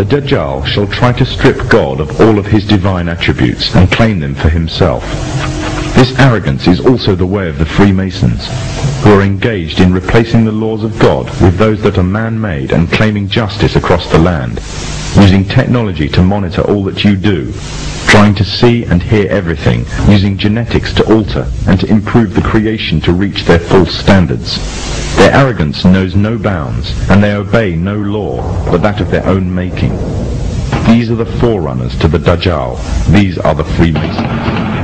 The Dajjal shall try to strip God of all of his divine attributes and claim them for himself. This arrogance is also the way of the Freemasons, who are engaged in replacing the laws of God with those that are man-made and claiming justice across the land, using technology to monitor all that you do, trying to see and hear everything, using genetics to alter and to improve the creation to reach their false standards. Their arrogance knows no bounds, and they obey no law but that of their own making. These are the forerunners to the Dajjal. These are the Freemasons.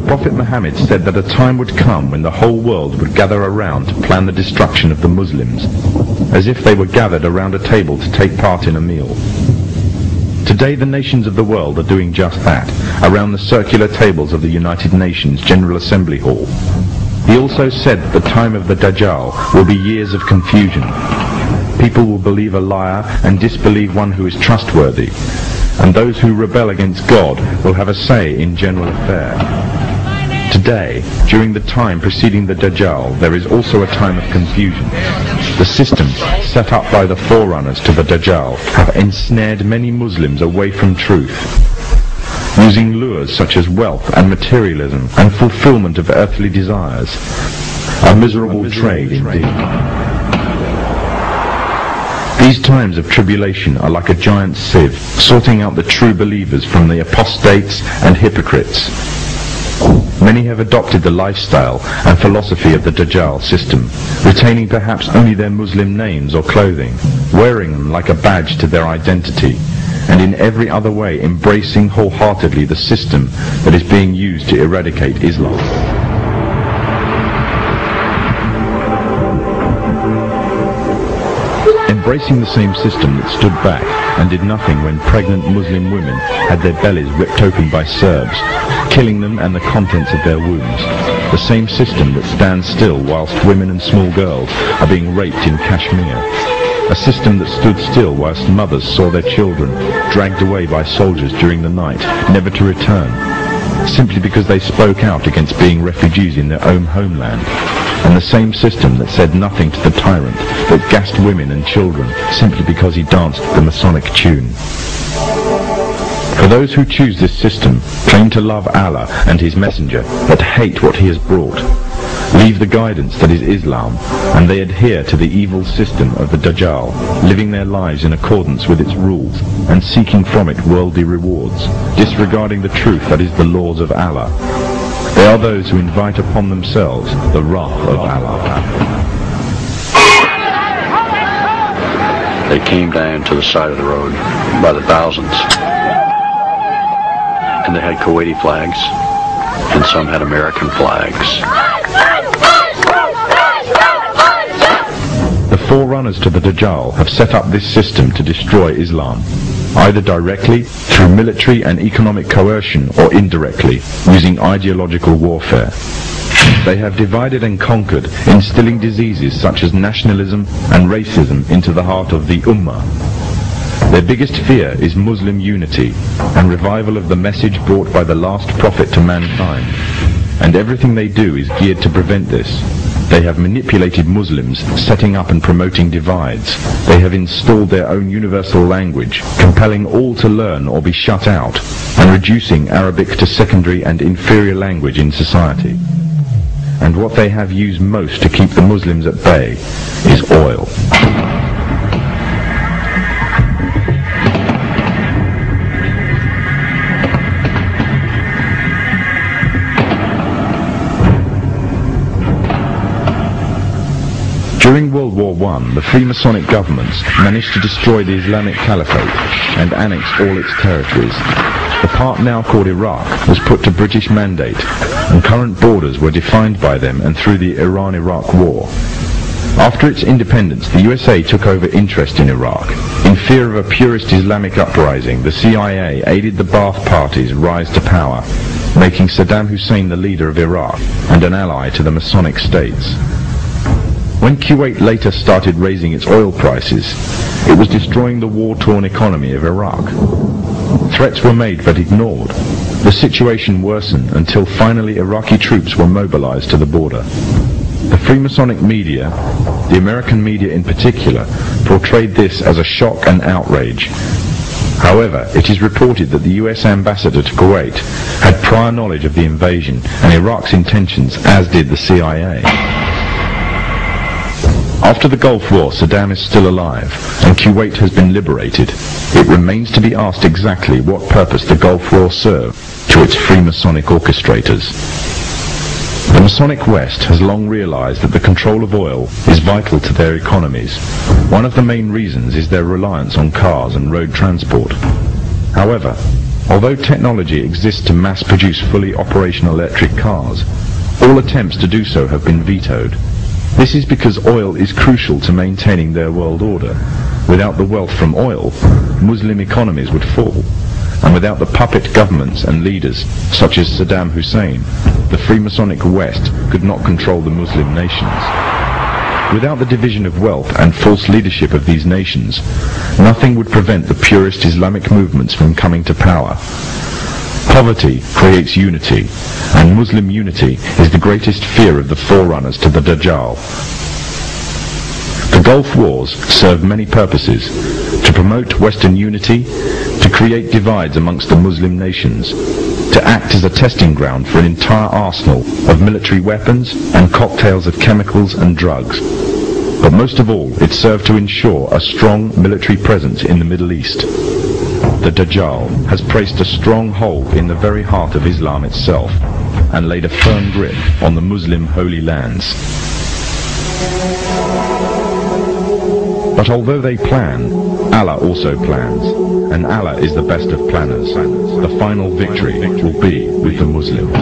Prophet Muhammad said that a time would come when the whole world would gather around to plan the destruction of the Muslims, as if they were gathered around a table to take part in a meal. Today the nations of the world are doing just that, around the circular tables of the United Nations General Assembly Hall. He also said that the time of the Dajjal will be years of confusion. People will believe a liar and disbelieve one who is trustworthy, and those who rebel against God will have a say in general affairs. Today, during the time preceding the Dajjal, there is also a time of confusion. The systems set up by the forerunners to the Dajjal have ensnared many Muslims away from truth, using lures such as wealth and materialism and fulfillment of earthly desires. A miserable trade indeed. These times of tribulation are like a giant sieve, sorting out the true believers from the apostates and hypocrites. Many have adopted the lifestyle and philosophy of the Dajjal system, retaining perhaps only their Muslim names or clothing, wearing them like a badge to their identity, and in every other way embracing wholeheartedly the system that is being used to eradicate Islam. Embracing the same system that stood back and did nothing when pregnant Muslim women had their bellies ripped open by Serbs, killing them and the contents of their wombs. The same system that stands still whilst women and small girls are being raped in Kashmir. A system that stood still whilst mothers saw their children dragged away by soldiers during the night, never to return, simply because they spoke out against being refugees in their own homeland. And the same system that said nothing to the tyrant, but gassed women and children simply because he danced the Masonic tune. For those who choose this system, claim to love Allah and His Messenger, but hate what He has brought, leave the guidance that is Islam, and they adhere to the evil system of the Dajjal, living their lives in accordance with its rules, and seeking from it worldly rewards, disregarding the truth that is the laws of Allah. They are those who invite upon themselves the wrath of Allah. They came down to the side of the road by the thousands, and they had Kuwaiti flags, and some had American flags. The forerunners to the Dajjal have set up this system to destroy Islam, either directly, through military and economic coercion, or indirectly, using ideological warfare. They have divided and conquered, instilling diseases such as nationalism and racism into the heart of the Ummah. Their biggest fear is Muslim unity and revival of the message brought by the last prophet to mankind, and everything they do is geared to prevent this. They have manipulated Muslims, setting up and promoting divides. They have installed their own universal language, compelling all to learn or be shut out, and reducing Arabic to secondary and inferior language in society. And what they have used most to keep the Muslims at bay is oil. During World War I, the Freemasonic governments managed to destroy the Islamic Caliphate and annex all its territories. The part now called Iraq was put to British mandate, and current borders were defined by them and through the Iran-Iraq War. After its independence, the USA took over interest in Iraq. In fear of a purist Islamic uprising, the CIA aided the Ba'ath Party's rise to power, making Saddam Hussein the leader of Iraq and an ally to the Masonic states. When Kuwait later started raising its oil prices, it was destroying the war-torn economy of Iraq. Threats were made but ignored. The situation worsened until finally Iraqi troops were mobilized to the border. The Freemasonic media, the American media in particular, portrayed this as a shock and outrage. However, it is reported that the US ambassador to Kuwait had prior knowledge of the invasion and Iraq's intentions, as did the CIA. After the Gulf War, Saddam is still alive, and Kuwait has been liberated. It remains to be asked exactly what purpose the Gulf War served to its Freemasonic orchestrators. The Masonic West has long realized that the control of oil is vital to their economies. One of the main reasons is their reliance on cars and road transport. However, although technology exists to mass-produce fully operational electric cars, all attempts to do so have been vetoed. This is because oil is crucial to maintaining their world order. Without the wealth from oil, Muslim economies would fall. And without the puppet governments and leaders, such as Saddam Hussein, the Freemasonic West could not control the Muslim nations. Without the division of wealth and false leadership of these nations, nothing would prevent the purist Islamic movements from coming to power. Poverty creates unity, and Muslim unity is the greatest fear of the forerunners to the Dajjal. The Gulf Wars served many purposes: to promote Western unity, to create divides amongst the Muslim nations, to act as a testing ground for an entire arsenal of military weapons and cocktails of chemicals and drugs. But most of all, it served to ensure a strong military presence in the Middle East. The Dajjal has placed a strong hold in the very heart of Islam itself and laid a firm grip on the Muslim holy lands. But although they plan, Allah also plans, and Allah is the best of planners. The final victory will be with the Muslims.